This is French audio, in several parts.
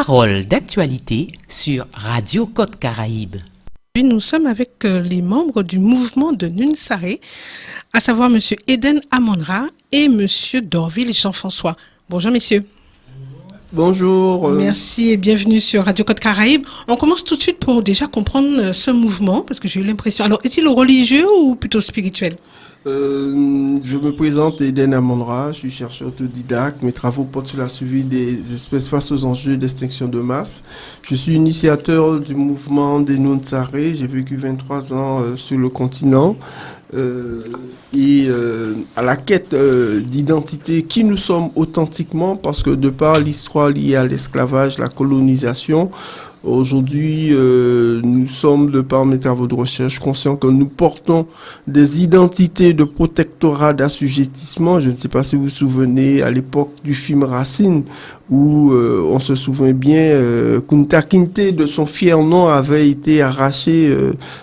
Parole d'actualité sur Radio Côte Caraïbe. Nous sommes avec les membres du mouvement de Nunsaré, à savoir M. Eden Amonra et M. Dorville Jean-François. Bonjour messieurs. Bonjour. Merci et bienvenue sur Radio Côte Caraïbe. On commence tout de suite pour déjà comprendre ce mouvement, parce que j'ai eu l'impression... Alors, est-il religieux ou plutôt spirituel ? Je me présente Eden Amonra, je suis chercheur autodidacte. Mes travaux portent sur la survie des espèces face aux enjeux d'extinction de masse. Je suis initiateur du mouvement des Nunsaré. J'ai vécu 23 ans sur le continent. À la quête d'identité, qui nous sommes authentiquement, parce que de par l'histoire liée à l'esclavage, la colonisation, aujourd'hui, nous sommes, de par mes travaux de recherche, conscients que nous portons des identités de protectorat, d'assujettissement. Je ne sais pas si vous vous souvenez, à l'époque du film Racine, où on se souvient bien, Kunta Kinte, de son fier nom, avait été arraché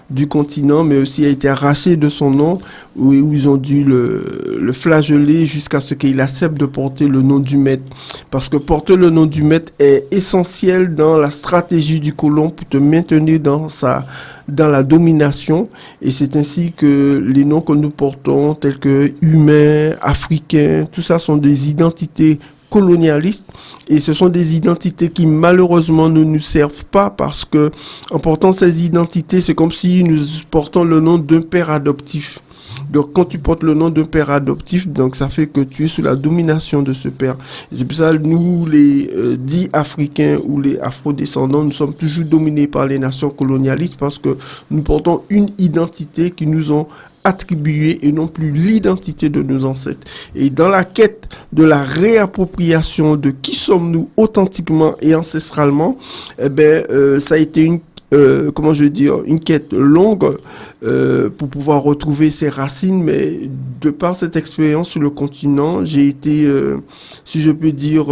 du continent, mais aussi a été arraché de son nom, où ils ont dû le flageller jusqu'à ce qu'il accepte de porter le nom du maître. Parce que porter le nom du maître est essentiel dans la stratégie du colon pour te maintenir dans la domination. Et c'est ainsi que les noms que nous portons, tels que humains, africains, tout ça sont des identités colonialistes, et ce sont des identités qui malheureusement ne nous servent pas, parce que en portant ces identités, c'est comme si nous portons le nom d'un père adoptif. Donc quand tu portes le nom d'un père adoptif, donc ça fait que tu es sous la domination de ce père. Et c'est pour ça que nous, les dits africains ou les afrodescendants, nous sommes toujours dominés par les nations colonialistes, parce que nous portons une identité qui nous ont attribuée et non plus l'identité de nos ancêtres. Et dans la quête de la réappropriation de qui sommes-nous authentiquement et ancestralement, ça a été une quête longue pour pouvoir retrouver ses racines, mais de par cette expérience sur le continent, j'ai été, si je peux dire,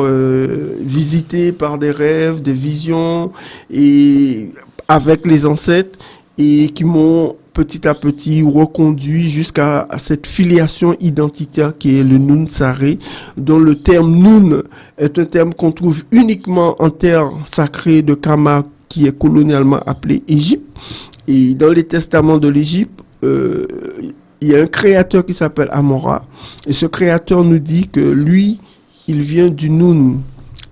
visité par des rêves, des visions, et avec les ancêtres, et qui m'ont petit à petit reconduit jusqu'à cette filiation identitaire qui est le Nunsaré, dont le terme Nun est un terme qu'on trouve uniquement en terre sacrée de Kama, qui est colonialement appelé Égypte. Et dans les testaments de l'Égypte, il y a un créateur qui s'appelle Amora, et ce créateur nous dit que lui, il vient du Nun,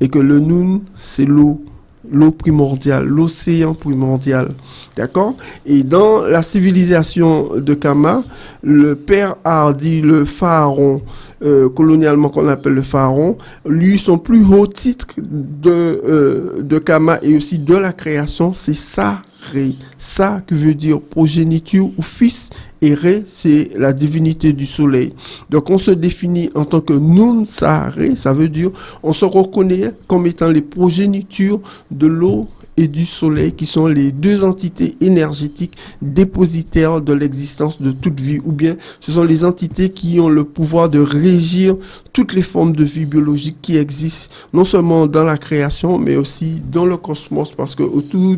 et que le Nun, c'est l'eau primordiale, l'océan primordial, d'accord? Et dans la civilisation de Kama, le père Hardy, le pharaon, colonialement qu'on appelle le pharaon, lui, son plus haut titre de Kama et aussi de la création, c'est Sa-Ré. Sa qui veut dire progéniture ou fils, et Ré, c'est la divinité du soleil. Donc on se définit en tant que Nunsaré, ça veut dire on se reconnaît comme étant les progénitures de l'eau et du soleil, qui sont les deux entités énergétiques dépositaires de l'existence de toute vie, ou bien ce sont les entités qui ont le pouvoir de régir toutes les formes de vie biologique qui existent, non seulement dans la création, mais aussi dans le cosmos, parce que autour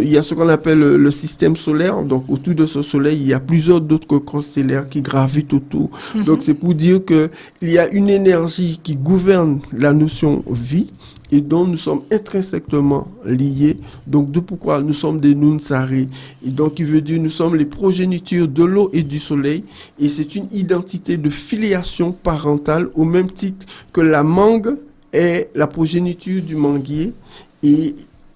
il y a ce qu'on appelle le système solaire, donc autour de ce soleil, il y a plusieurs d'autres corps stellaires qui gravitent autour. Donc c'est pour dire que il y a une énergie qui gouverne la notion vie, et dont nous sommes intrinsèquement liés. Donc, de pourquoi nous sommes des Nunsaré. Et donc, il veut dire nous sommes les progénitures de l'eau et du soleil. Et c'est une identité de filiation parentale, au même titre que la mangue est la progéniture du manguier. Et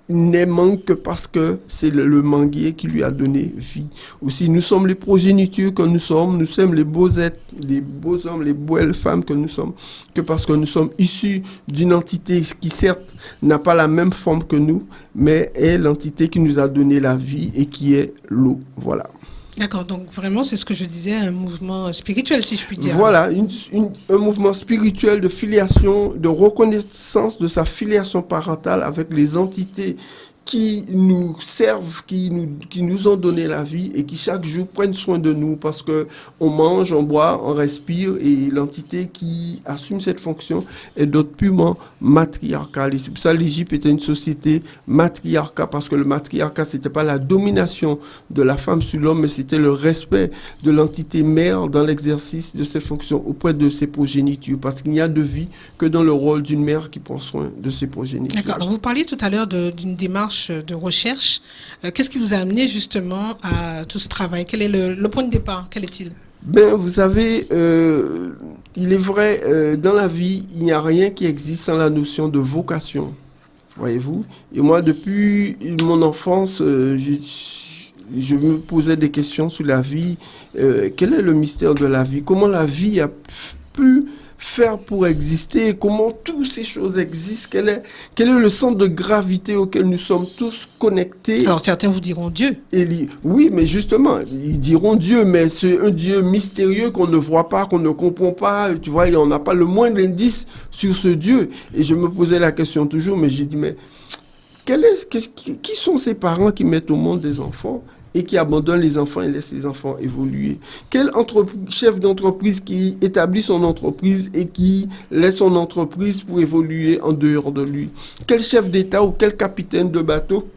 n'est mangue que parce que c'est le manguier qui lui a donné vie. Aussi, nous sommes les progénitures que nous sommes les beaux êtres, les beaux hommes, les belles femmes que nous sommes, que parce que nous sommes issus d'une entité qui certes n'a pas la même forme que nous, mais est l'entité qui nous a donné la vie et qui est l'eau. Voilà. D'accord, donc vraiment, c'est ce que je disais, un mouvement spirituel, si je puis dire. Voilà, un mouvement spirituel de filiation, de reconnaissance de sa filiation parentale avec les entités qui nous servent, qui nous ont donné la vie et qui chaque jour prennent soin de nous parce que on mange, on boit, on respire et l'entité qui assume cette fonction est d'autres purement matriarcale. Et c'est pour ça que l'Égypte était une société matriarcale parce que le matriarcat c'était pas la domination de la femme sur l'homme mais c'était le respect de l'entité mère dans l'exercice de ses fonctions auprès de ses progénitures parce qu'il n'y a de vie que dans le rôle d'une mère qui prend soin de ses progénitures. D'accord. Alors, vous parliez tout à l'heure d'une démarche de recherche. Qu'est-ce qui vous a amené justement à tout ce travail? Quel est le point de départ? Quel est-il? Ben, vous savez, il est vrai, dans la vie, il n'y a rien qui existe sans la notion de vocation, voyez-vous. Et moi, depuis mon enfance, je me posais des questions sur la vie. Quel est le mystère de la vie? Comment la vie a pu faire pour exister, comment toutes ces choses existent, quel est le centre de gravité auquel nous sommes tous connectés. Alors certains vous diront Dieu. Oui, mais justement, ils diront Dieu, mais c'est un Dieu mystérieux qu'on ne voit pas, qu'on ne comprend pas, tu vois, et on n'a pas le moindre indice sur ce Dieu. Et je me posais la question toujours, mais j'ai dit, mais qui sont ces parents qui mettent au monde des enfants et qui abandonne les enfants et laisse les enfants évoluer? Quel chef d'entreprise qui établit son entreprise et qui laisse son entreprise pour évoluer en dehors de lui? Quel chef d'État ou quel capitaine de bateau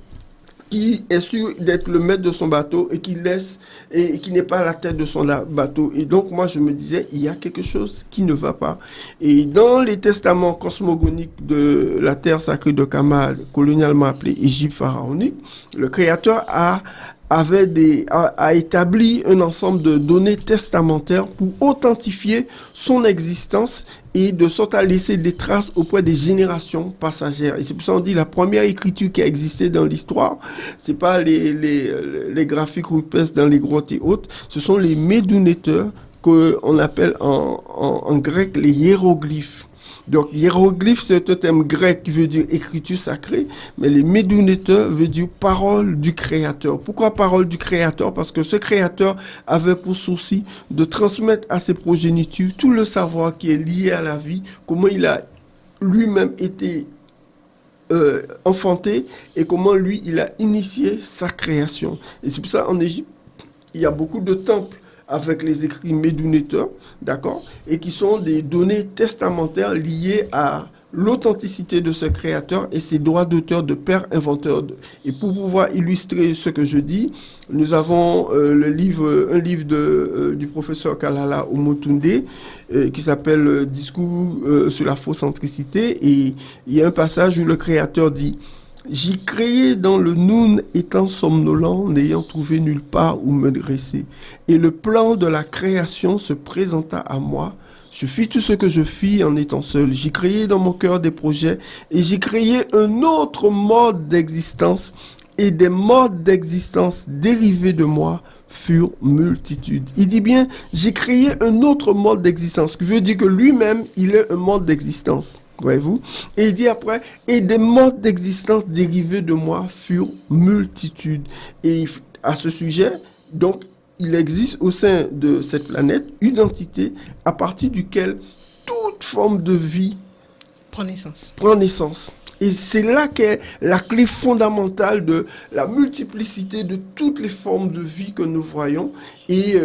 qui est sûr d'être le maître de son bateau et qui laisse et qui n'est pas à la tête de son bateau? Et donc moi je me disais, il y a quelque chose qui ne va pas. Et dans les testaments cosmogoniques de la terre sacrée de Kama, colonialement appelée Égypte pharaonique, le Créateur a établi un ensemble de données testamentaires pour authentifier son existence et de sorte à laisser des traces auprès des générations passagères. Et c'est pour ça qu'on dit la première écriture qui a existé dans l'histoire, c'est pas les graphiques rupestres dans les grottes et autres, ce sont les méduneteurs qu'on appelle en grec les hiéroglyphes. Donc, hiéroglyphe, c'est un terme grec qui veut dire écriture sacrée, mais les méduneteurs veut dire parole du Créateur. Pourquoi parole du Créateur? Parce que ce Créateur avait pour souci de transmettre à ses progénitures tout le savoir qui est lié à la vie, comment il a lui-même été enfanté et comment lui, il a initié sa création. Et c'est pour ça, en Égypte, il y a beaucoup de temples avec les écrits méduneteurs, d'accord, et qui sont des données testamentaires liées à l'authenticité de ce créateur et ses droits d'auteur de père inventeur. Et pour pouvoir illustrer ce que je dis, nous avons un livre du professeur Kalala Omotunde qui s'appelle Discours sur la faucentricité, et il y a un passage où le créateur dit: j'y créais dans le Noun étant somnolent, n'ayant trouvé nulle part où me dresser. Et le plan de la création se présenta à moi. Je fis tout ce que je fis en étant seul. J'y créais dans mon cœur des projets et j'y créais un autre mode d'existence. Et des modes d'existence dérivés de moi furent multitudes. Il dit bien, j'ai créé un autre mode d'existence, ce qui veut dire que lui-même, il est un mode d'existence. Voyez-vous? Et il dit après, et des modes d'existence dérivés de moi furent multitudes. Et à ce sujet, donc, il existe au sein de cette planète une entité à partir duquel toute forme de vie Prend naissance. Et c'est là qu'est la clé fondamentale de la multiplicité de toutes les formes de vie que nous voyons. Et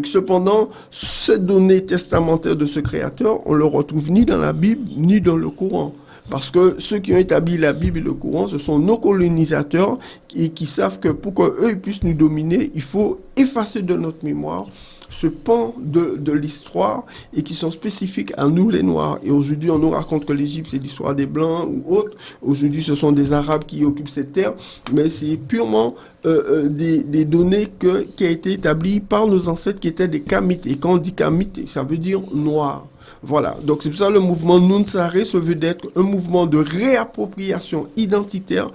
cependant, ces données testamentaires de ce créateur, on ne le retrouve ni dans la Bible, ni dans le Coran. Parce que ceux qui ont établi la Bible et le Coran, ce sont nos colonisateurs qui savent que pour qu'eux puissent nous dominer, il faut effacer de notre mémoire ce pan de l'histoire et qui sont spécifiques à nous les Noirs. Et aujourd'hui, on nous raconte que l'Égypte, c'est l'histoire des Blancs ou autres. Aujourd'hui, ce sont des Arabes qui occupent cette terre, mais c'est purement des données qui ont été établies par nos ancêtres qui étaient des Kamites. Et quand on dit Kamites, ça veut dire noir. Voilà, donc c'est pour ça que le mouvement Nunsaré se veut d'être un mouvement de réappropriation identitaire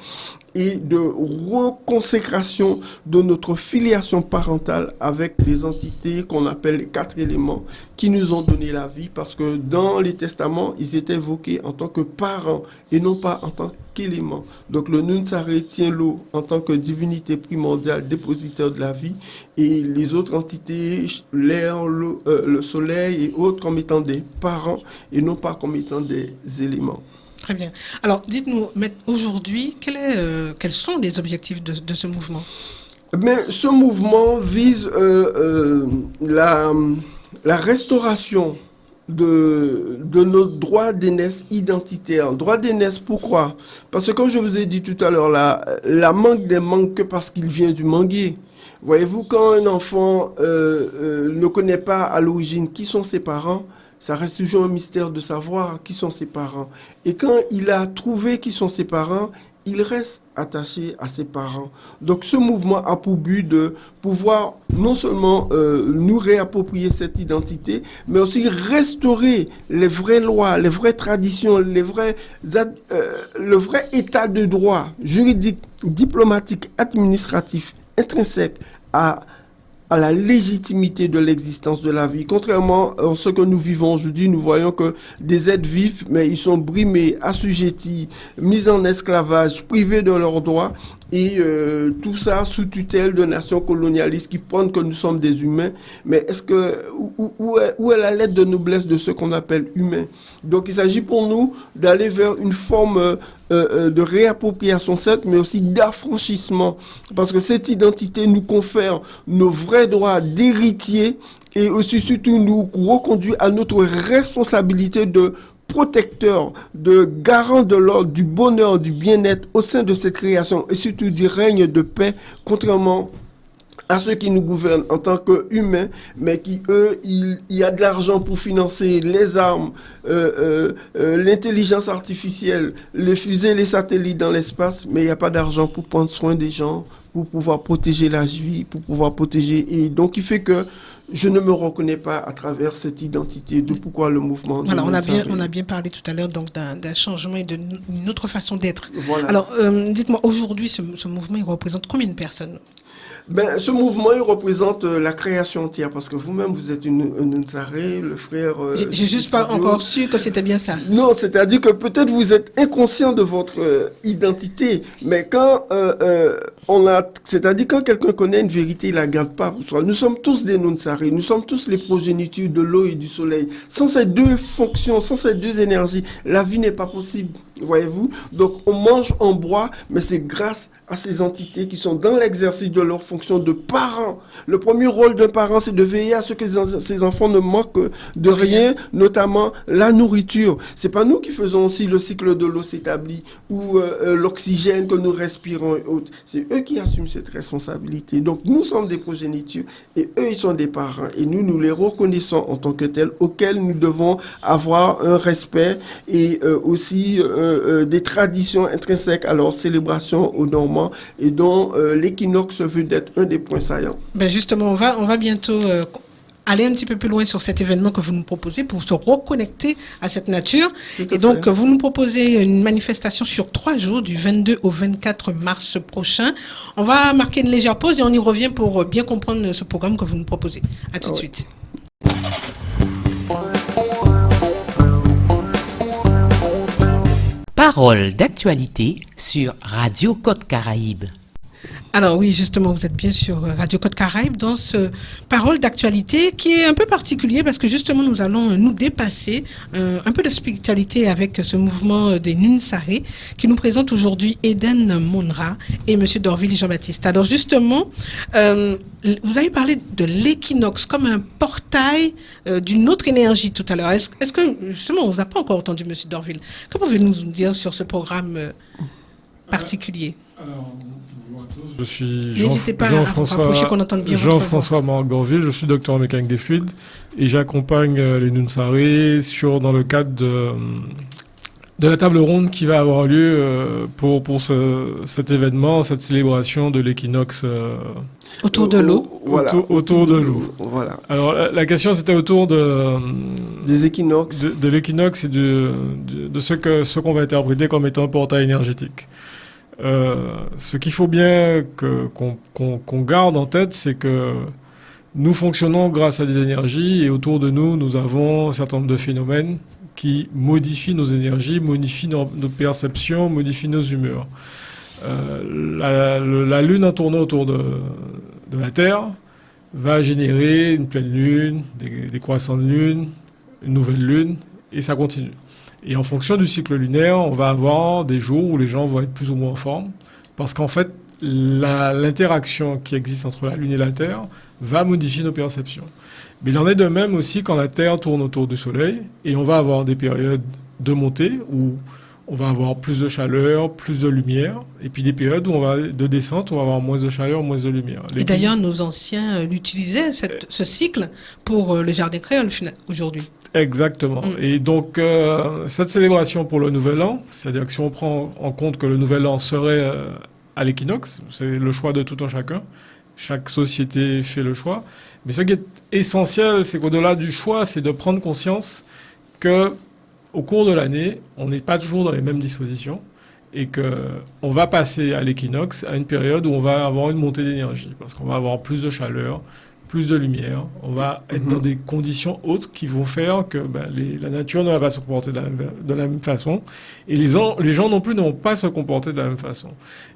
et de reconsécration de notre filiation parentale avec les entités qu'on appelle les 4 éléments qui nous ont donné la vie, parce que dans les testaments, ils étaient évoqués en tant que parents et non pas en tant qu'éléments. Donc le Nunsaré tient l'eau en tant que divinité primordiale, dépositeur de la vie, et les autres entités, l'air, le soleil et autres, comme étant des parents et non pas comme étant des éléments. Très bien. Alors, dites-nous, aujourd'hui, quels sont les objectifs de ce mouvement? Mais ce mouvement vise la restauration de nos droits d'aînesse identitaires. Droits d'aînesse, pourquoi? Parce que comme je vous ai dit tout à l'heure, la mangue des manques que parce qu'il vient du manguier. Voyez-vous, quand un enfant ne connaît pas à l'origine qui sont ses parents, ça reste toujours un mystère de savoir qui sont ses parents. Et quand il a trouvé qui sont ses parents, il reste attaché à ses parents. Donc ce mouvement a pour but de pouvoir non seulement nous réapproprier cette identité, mais aussi restaurer les vraies lois, les vraies traditions, le vrai état de droit juridique, diplomatique, administratif, intrinsèque à la légitimité de l'existence de la vie. Contrairement à ce que nous vivons aujourd'hui, nous voyons que des êtres vivent, mais ils sont brimés, assujettis, mis en esclavage, privés de leurs droits, et tout ça sous tutelle de nations colonialistes qui prônent que nous sommes des humains. Mais où est la lettre de noblesse de ce qu'on appelle humains? Donc il s'agit pour nous d'aller vers une forme de réappropriation certes, mais aussi d'affranchissement, parce que cette identité nous confère nos vrais droits d'héritiers et aussi surtout nous reconduit à notre responsabilité de protecteur, de garant de l'ordre, du bonheur, du bien-être au sein de cette création et surtout du règne de paix, contrairement à ceux qui nous gouvernent en tant qu'humains, mais qui, eux, il y a de l'argent pour financer les armes, l'intelligence artificielle, les fusées, les satellites dans l'espace, mais il n'y a pas d'argent pour prendre soin des gens, pour pouvoir protéger la vie, pour pouvoir protéger. Et donc, il fait que je ne me reconnais pas à travers cette identité de pourquoi le mouvement. Voilà, on a bien parlé tout à l'heure donc d'un changement et d'une autre façon d'être. Voilà. Alors, dites-moi, aujourd'hui, ce mouvement, il représente combien de personnes? Ben, ce mouvement, il représente la création entière, parce que vous-même, vous êtes une Nsaré, le frère... J'ai juste pas encore su que c'était bien ça. Non, c'est-à-dire que peut-être vous êtes inconscient de votre identité, mais quand c'est-à-dire quand quelqu'un connaît une vérité, il la garde pas pour soi. Nous sommes tous des Nunsaré, nous sommes tous les progénitures de l'eau et du soleil. Sans ces deux fonctions, sans ces deux énergies, la vie n'est pas possible, voyez-vous. Donc on mange, on boit, mais c'est grâce à ces entités qui sont dans l'exercice de leur fonction de parents. Le premier rôle d'un parent, c'est de veiller à ce que ces enfants ne manquent de rien, notamment la nourriture. C'est pas nous qui faisons aussi le cycle de l'eau s'établit ou l'oxygène que nous respirons et autres. C'est eux qui assument cette responsabilité. Donc nous sommes des progénitures et eux, ils sont des parents. Et nous les reconnaissons en tant que tels, auxquels nous devons avoir un respect et aussi des traditions intrinsèques à leur célébration aux Normands et dont l'équinoxe veut d'être un des points saillants. Ben justement, on va bientôt aller un petit peu plus loin sur cet événement que vous nous proposez pour se reconnecter à cette nature. Et donc, vous nous proposez une manifestation sur 3 jours, du 22 au 24 mars prochain. On va marquer une légère pause et on y revient pour bien comprendre ce programme que vous nous proposez. À tout de suite. Parole d'actualité sur Radio Côte Caraïbe. Alors oui, justement, vous êtes bien sur Radio Côte Caraïbe dans ce parole d'actualité qui est un peu particulier parce que justement nous allons nous dépasser un peu de spiritualité avec ce mouvement des Nunsaré qui nous présente aujourd'hui Eden Monra et Monsieur Dorville Jean-Baptiste. Alors justement, vous avez parlé de l'équinoxe comme un portail d'une autre énergie tout à l'heure. Est-ce que justement on vous a pas encore entendu Monsieur Dorville? Que pouvez-vous nous dire sur ce programme particulier? Alors, bonjour à tous. Je suis N'hésitez pas à vous rapprocher, qu'on entende bien votre voix. Jean-François Marc-Dorville, je suis docteur en mécanique des fluides et j'accompagne les Nunsaré dans le cadre de la table ronde qui va avoir lieu pour cet événement, cette célébration de l'équinoxe. Autour de l'eau. Voilà. Autour de l'eau. Voilà. Alors la question c'était autour des équinoxes. De l'équinoxe et de ce qu'on va interpréter comme étant un portail énergétique. Ce qu'il faut bien qu'on garde en tête, c'est que nous fonctionnons grâce à des énergies et autour de nous, nous avons un certain nombre de phénomènes qui modifient nos énergies, modifient nos perceptions, modifient nos humeurs. La Lune en tournant autour de la Terre va générer une pleine Lune, des croissants de Lune, une nouvelle Lune, et ça continue. Et en fonction du cycle lunaire, on va avoir des jours où les gens vont être plus ou moins en forme, parce qu'en fait, l'interaction qui existe entre la Lune et la Terre va modifier nos perceptions. Mais il en est de même aussi quand la Terre tourne autour du Soleil, et on va avoir des périodes de montée où on va avoir plus de chaleur, plus de lumière, et puis des périodes de descente où on va avoir moins de chaleur, moins de lumière. Et d'ailleurs, nos anciens l'utilisaient, ce cycle, pour le jardin créole aujourd'hui. Exactement. Et donc, cette célébration pour le Nouvel An, c'est-à-dire que si on prend en compte que le Nouvel An serait à l'équinoxe, c'est le choix de tout un chacun, chaque société fait le choix, mais ce qui est essentiel, c'est qu'au-delà du choix, c'est de prendre conscience que au cours de l'année, on n'est pas toujours dans les mêmes dispositions et qu'on va passer à l'équinoxe à une période où on va avoir une montée d'énergie parce qu'on va avoir plus de chaleur, plus de lumière, on va être dans des conditions hautes qui vont faire que la nature ne va pas se comporter de la même façon et les gens non plus ne vont pas se comporter de la même façon.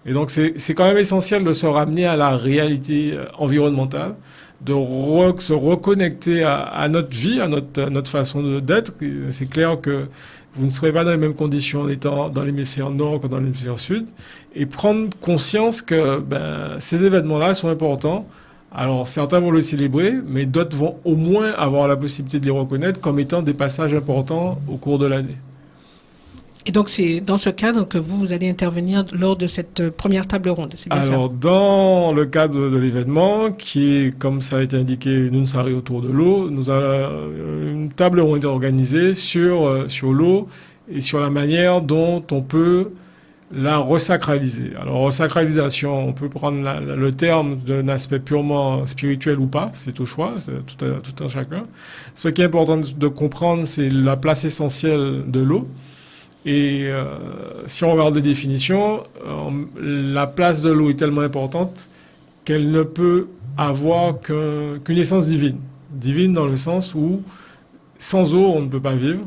Et donc c'est quand même essentiel de se ramener à la réalité environnementale, de se reconnecter à notre vie, à notre façon d'être. C'est clair que vous ne serez pas dans les mêmes conditions en étant dans l'hémisphère nord que dans l'hémisphère sud. Et prendre conscience que ces événements-là sont importants. Alors, certains vont le célébrer, mais d'autres vont au moins avoir la possibilité de les reconnaître comme étant des passages importants au cours de l'année. Et donc, c'est dans ce cadre que vous allez intervenir lors de cette première table ronde, c'est bien ça? Alors, dans le cadre de l'événement, qui est, comme ça a été indiqué, Nunsari autour de l'eau, nous avons une table ronde organisée sur l'eau et sur la manière dont on peut la resacraliser. Alors, resacralisation, on peut prendre le terme d'un aspect purement spirituel ou pas, c'est au choix, c'est tout un chacun. Ce qui est important de comprendre, c'est la place essentielle de l'eau. Et si on regarde les définitions, la place de l'eau est tellement importante qu'elle ne peut avoir qu'une essence divine. Divine dans le sens où sans eau, on ne peut pas vivre.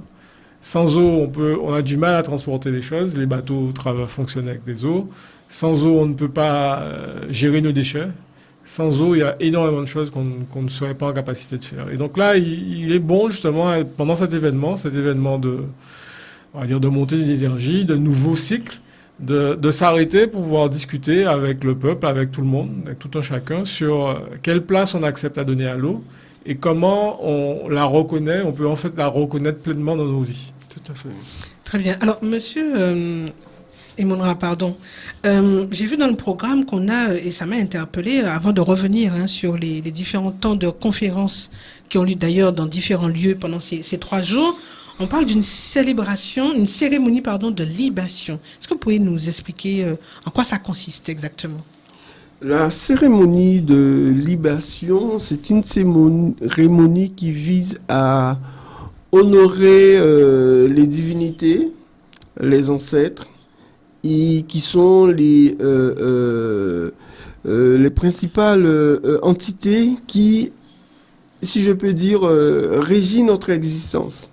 Sans eau, on a du mal à transporter les choses. Les bateaux fonctionnent avec des eaux. Sans eau, on ne peut pas gérer nos déchets. Sans eau, il y a énormément de choses qu'on ne serait pas en capacité de faire. Et donc là, il est bon justement, pendant cet événement on va dire de montée d'énergie, de nouveaux cycles, de s'arrêter pour pouvoir discuter avec le peuple, avec tout le monde, avec tout un chacun, sur quelle place on accepte à donner à l'eau et comment on la reconnaît, on peut en fait la reconnaître pleinement dans nos vies. Tout à fait. Très bien. Alors, monsieur Emonra, pardon, j'ai vu dans le programme qu'on a, et ça m'a interpellé, avant de revenir sur les différents temps de conférences qui ont lieu d'ailleurs dans différents lieux pendant ces 3 jours, on parle d'une une cérémonie de libation. Est-ce que vous pouvez nous expliquer en quoi ça consiste exactement? La cérémonie de libation, c'est une cérémonie qui vise à honorer les divinités, les ancêtres, et qui sont les principales entités qui, si je peux dire, régissent notre existence.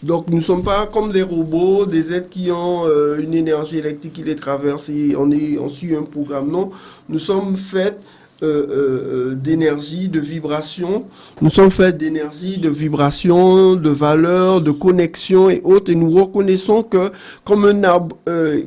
Donc, nous ne sommes pas comme des robots, des êtres qui ont une énergie électrique qui les traverse et on suit un programme. Non, nous sommes faits d'énergie, de vibration. Nous sommes faits d'énergie, de vibration, de valeur, de connexion et autres. Et nous reconnaissons que comme un arbre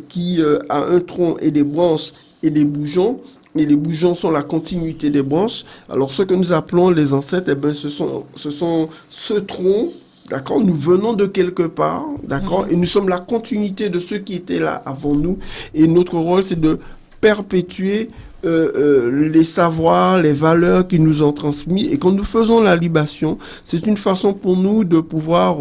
qui a un tronc et des branches et des bourgeons, et les bourgeons sont la continuité des branches, alors ce que nous appelons les ancêtres, ce sont ce tronc. D'accord, nous venons de quelque part, d'accord, et nous sommes la continuité de ceux qui étaient là avant nous. Et notre rôle, c'est de perpétuer les savoirs, les valeurs qu'ils nous ont transmis. Et quand nous faisons la libation, c'est une façon pour nous de pouvoir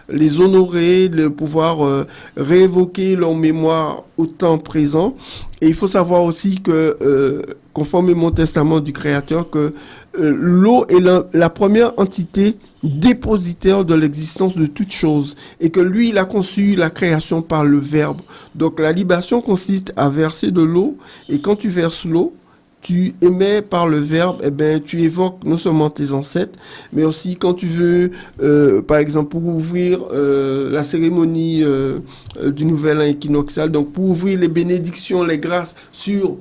les honorer, de pouvoir réévoquer leur mémoire au temps présent. Et il faut savoir aussi que, conformément au testament du Créateur, que l'eau est la première entité dépositaire de l'existence de toute chose et que lui, il a conçu la création par le Verbe. Donc la libation consiste à verser de l'eau et quand tu verses l'eau, tu émets par le Verbe, tu évoques non seulement tes ancêtres, mais aussi quand tu veux, par exemple, pour ouvrir la cérémonie du Nouvel An équinoxial, donc pour ouvrir les bénédictions, les grâces sur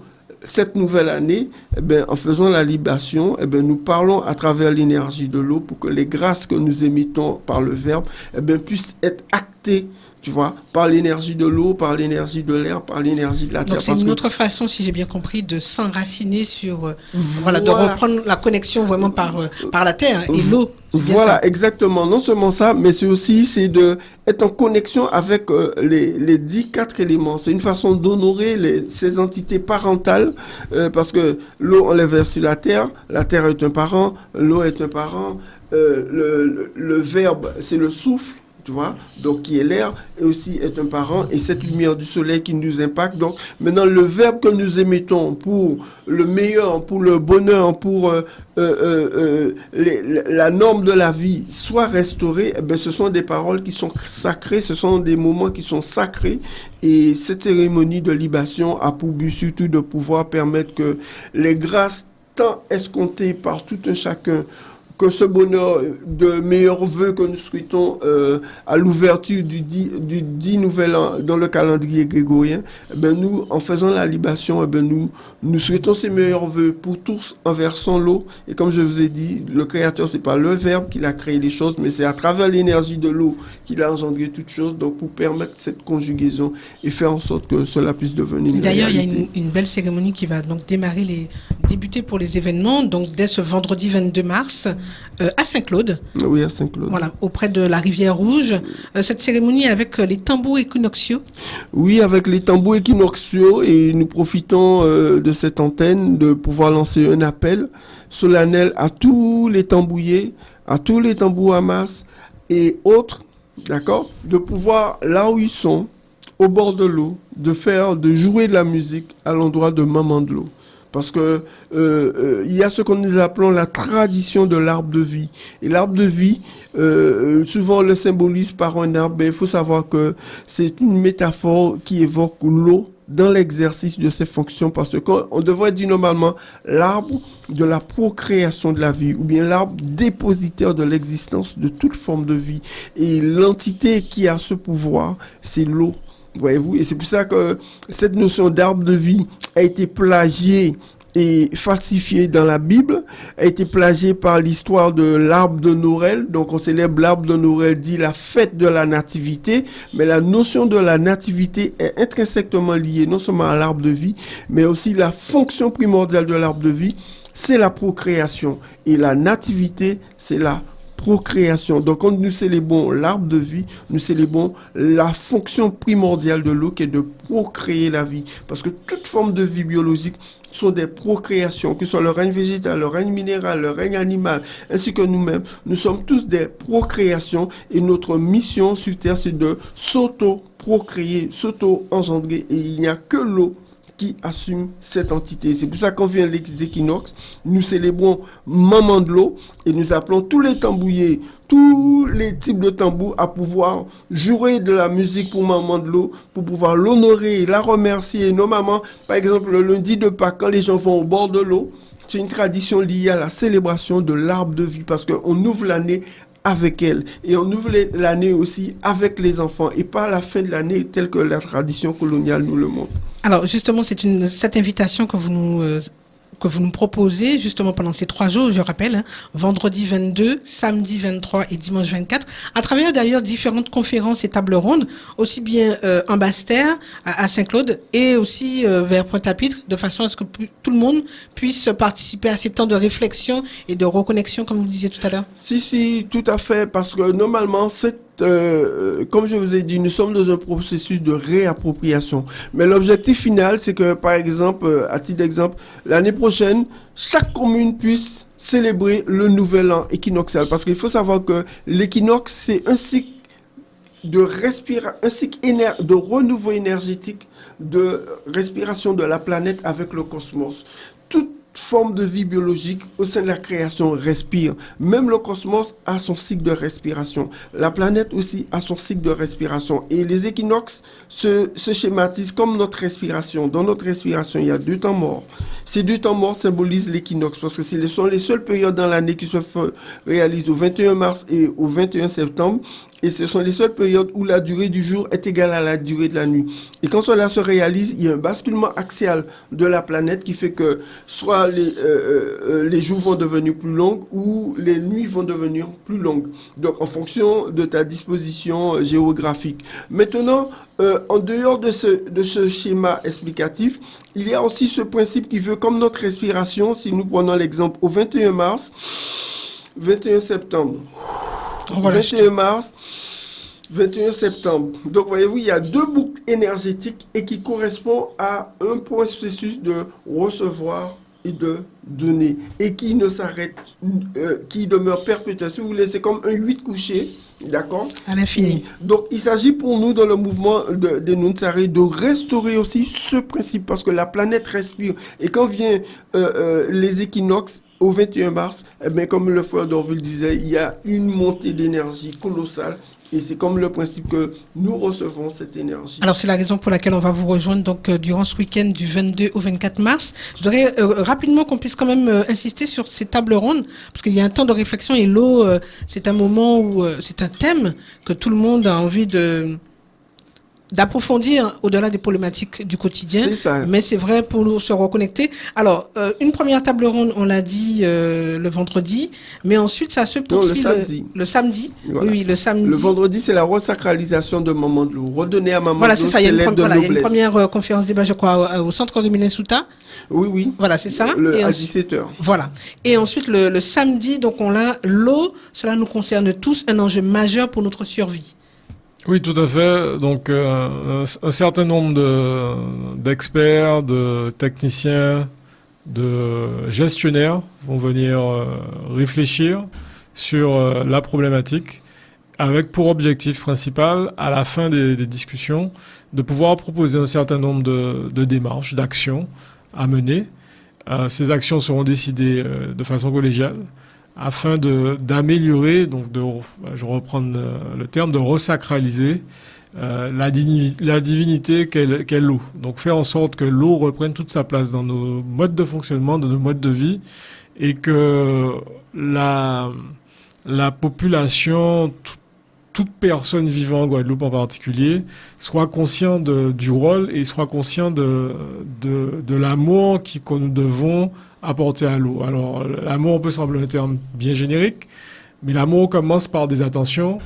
cette nouvelle année, en faisant la libation, nous parlons à travers l'énergie de l'eau pour que les grâces que nous émettons par le Verbe puissent être capté, tu vois, par l'énergie de l'eau, par l'énergie de l'air, par l'énergie de la terre. Donc c'est une autre façon, si j'ai bien compris, de s'enraciner sur, voilà, de reprendre la connexion vraiment par la terre et l'eau. C'est bien voilà, ça. exactement. Non seulement ça, mais c'est de être en connexion avec les 4 éléments. C'est une façon d'honorer ces entités parentales, parce que l'eau, on les verse sur la terre est un parent, l'eau est un parent, le verbe, c'est le souffle. Tu vois, donc qui est l'air, et aussi est un parent, et cette lumière du soleil qui nous impacte. Donc, maintenant, le verbe que nous émettons pour le meilleur, pour le bonheur, pour la norme de la vie soit restaurée, eh bien, ce sont des paroles qui sont sacrées, ce sont des moments qui sont sacrés, et cette cérémonie de libation a pour but surtout de pouvoir permettre que les grâces tant escomptées par tout un chacun, que ce bonheur de meilleurs vœux que nous souhaitons à l'ouverture du 10 nouvel an dans le calendrier grégorien, eh bien nous, en faisant la libation, eh bien nous souhaitons ces meilleurs vœux pour tous en versant l'eau. Et comme je vous ai dit, le Créateur, c'est pas le Verbe qui a créé les choses, mais c'est à travers l'énergie de l'eau qu'il a engendré toutes choses, donc pour permettre cette conjugaison et faire en sorte que cela puisse devenir une D'ailleurs, il y a réalité. une belle cérémonie qui va donc débuter pour les événements, donc dès ce vendredi 22 mars, à Saint-Claude. Oui, à Saint-Claude. Voilà, auprès de la rivière Rouge. Cette cérémonie avec les tambours équinoxiaux. Oui, avec les tambours équinoxiaux, et nous profitons de cette antenne de pouvoir lancer un appel solennel à tous les tambouillés, à tous les tambours Hamas et autres, d'accord, de pouvoir, là où ils sont, au bord de l'eau, de jouer de la musique à l'endroit de Maman de l'eau. Parce que il y a ce que nous appelons la tradition de l'arbre de vie. Et l'arbre de vie, souvent on le symbolise par un arbre, mais il faut savoir que c'est une métaphore qui évoque l'eau dans l'exercice de ses fonctions, parce qu'on devrait dire normalement l'arbre de la procréation de la vie, ou bien l'arbre dépositaire de l'existence de toute forme de vie. Et l'entité qui a ce pouvoir, c'est l'eau. Voyez-vous, et c'est pour ça que cette notion d'arbre de vie a été plagiée et falsifiée dans la Bible, a été plagiée par l'histoire de l'arbre de Noël. Donc on célèbre l'arbre de Noël, dit la fête de la nativité, mais la notion de la nativité est intrinsèquement liée non seulement à l'arbre de vie, mais aussi la fonction primordiale de l'arbre de vie, c'est la procréation, et la nativité, c'est la procréation. Donc quand nous célébrons l'arbre de vie, nous célébrons la fonction primordiale de l'eau qui est de procréer la vie. Parce que toute forme de vie biologique sont des procréations, que ce soit le règne végétal, le règne minéral, le règne animal, ainsi que nous-mêmes. Nous sommes tous des procréations, et notre mission sur Terre, c'est de s'auto-procréer, s'auto-engendrer, et il n'y a que l'eau qui assume cette entité. C'est pour ça qu'on vient les équinoxes, nous célébrons Maman de l'eau, et nous appelons tous les tambouillés, tous les types de tambours à pouvoir jouer de la musique pour Maman de l'eau, pour pouvoir l'honorer, la remercier. Nos mamans, par exemple, le lundi de Pâques, quand les gens vont au bord de l'eau, c'est une tradition liée à la célébration de l'arbre de vie, parce qu'on ouvre l'année avec elle, et on ouvre l'année aussi avec les enfants, et pas à la fin de l'année telle que la tradition coloniale nous le montre. Alors justement, c'est cette invitation que vous nous proposez justement pendant ces 3 jours, je rappelle, vendredi 22, samedi 23 et dimanche 24, à travers d'ailleurs différentes conférences et tables rondes, aussi bien en Basse-Terre, à Saint-Claude, et aussi vers Pointe-à-Pitre, de façon à ce que tout le monde puisse participer à ces temps de réflexion et de reconnexion, comme vous le disiez tout à l'heure. Si, tout à fait, parce que normalement, comme je vous ai dit, nous sommes dans un processus de réappropriation. Mais l'objectif final, c'est que, par exemple, à titre d'exemple, l'année prochaine, chaque commune puisse célébrer le nouvel an équinoxial. Parce qu'il faut savoir que l'équinoxe, c'est un cycle de renouveau énergétique, de respiration de la planète avec le cosmos. Toute forme de vie biologique au sein de la création respire. Même le cosmos a son cycle de respiration. La planète aussi a son cycle de respiration. Et les équinoxes se schématisent comme notre respiration. Dans notre respiration, il y a 2 temps morts. Ces 2 temps morts symbolisent l'équinoxe, parce que ce sont les seules périodes dans l'année qui se réalisent au 21 mars et au 21 septembre. Et ce sont les seules périodes où la durée du jour est égale à la durée de la nuit. Et quand cela se réalise, il y a un basculement axial de la planète qui fait que soit les jours vont devenir plus longs ou les nuits vont devenir plus longues. Donc, en fonction de ta disposition géographique. Maintenant, en dehors de ce schéma explicatif, il y a aussi ce principe qui veut, comme notre respiration, si nous prenons l'exemple au 21 mars, 21 septembre, Voilà, 21 mars, 21 septembre. Donc, voyez-vous, il y a deux boucles énergétiques et qui correspondent à un processus de recevoir et de donner et qui ne s'arrête, qui demeure perpétuel. Si vous voulez, c'est comme un 8 couché, d'accord? à l'infini. Donc, il s'agit pour nous, dans le mouvement de Nunsari, de restaurer aussi ce principe parce que la planète respire. Et quand vient les équinoxes, au 21 mars, eh bien, comme le frère Dorville disait, il y a une montée d'énergie colossale. Et c'est comme le principe que nous recevons cette énergie. Alors, c'est la raison pour laquelle on va vous rejoindre donc durant ce week-end du 22 au 24 mars. Je voudrais rapidement qu'on puisse quand même insister sur ces tables rondes, parce qu'il y a un temps de réflexion et l'eau, c'est un moment où c'est un thème que tout le monde a envie d'approfondir au-delà des problématiques du quotidien. C'est ça. Mais c'est vrai pour nous se reconnecter. Alors, une première table ronde, on l'a dit le vendredi, mais ensuite ça se poursuit le samedi. Le samedi. Voilà. Oui, le samedi. Le vendredi, c'est la resacralisation de Maman de l'eau. Redonner à Maman Voilà, de c'est l'eau, ça. Il y a une, l'aide de voilà, il y a une noblesse. première conférence débat, je crois, au centre Réminé Souta. Oui, oui. Voilà, c'est ça. À ensuite, 17h. voilà. Et ensuite, le samedi, donc on a l'eau. Cela nous concerne tous, un enjeu majeur pour notre survie. Oui, tout à fait. Donc, un certain nombre d'experts, de techniciens, de gestionnaires vont venir réfléchir sur la problématique avec pour objectif principal, à la fin des discussions, de pouvoir proposer un certain nombre de démarches, d'actions à mener. Ces actions seront décidées de façon collégiale afin d'améliorer, donc je reprends le terme, de resacraliser la divinité qu'est l'eau. Donc faire en sorte que l'eau reprenne toute sa place dans nos modes de fonctionnement, dans nos modes de vie, et que la population, toute personne vivant en Guadeloupe en particulier, soit conscient du rôle et soit conscient de l'amour que nous devons apporter à l'eau. Alors, l'amour peut sembler un terme bien générique, mais l'amour commence par des attentions.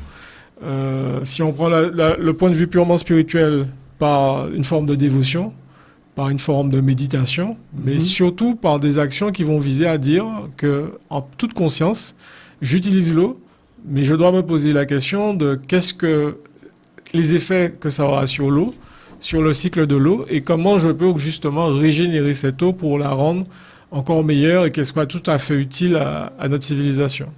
Si on prend le point de vue purement spirituel, par une forme de dévotion, par une forme de méditation, mais surtout par des actions qui vont viser à dire que, en toute conscience, j'utilise l'eau, mais je dois me poser la question de qu'est-ce que les effets que ça aura sur l'eau, sur le cycle de l'eau, et comment je peux justement régénérer cette eau pour la rendre encore meilleure et qu'elle soit tout à fait utile à notre civilisation.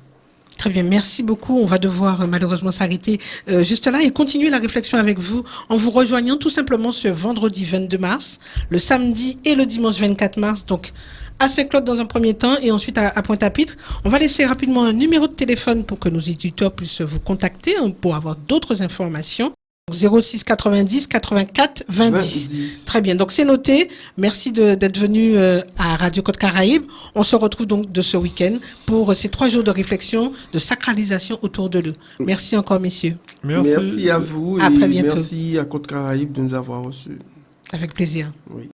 Très bien, merci beaucoup. On va devoir malheureusement s'arrêter juste là et continuer la réflexion avec vous en vous rejoignant tout simplement ce vendredi 22 mars, le samedi et le dimanche 24 mars, donc à Saint-Claude dans un premier temps et ensuite à Pointe-à-Pitre. On va laisser rapidement un numéro de téléphone pour que nos éditeurs puissent vous contacter pour avoir d'autres informations. 06 90 84 20. Très bien, donc c'est noté. Merci d'être venu à Radio Côte Caraïbe. On se retrouve donc de ce week-end pour ces 3 jours de réflexion, de sacralisation autour de l'eau. Merci encore, messieurs. Merci à vous à et très bientôt. merci à Côte Caraïbe de nous avoir reçus. Avec plaisir. Oui.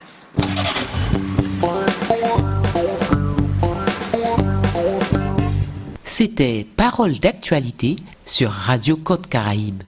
C'était Parole d'actualité sur Radio Côte Caraïbe.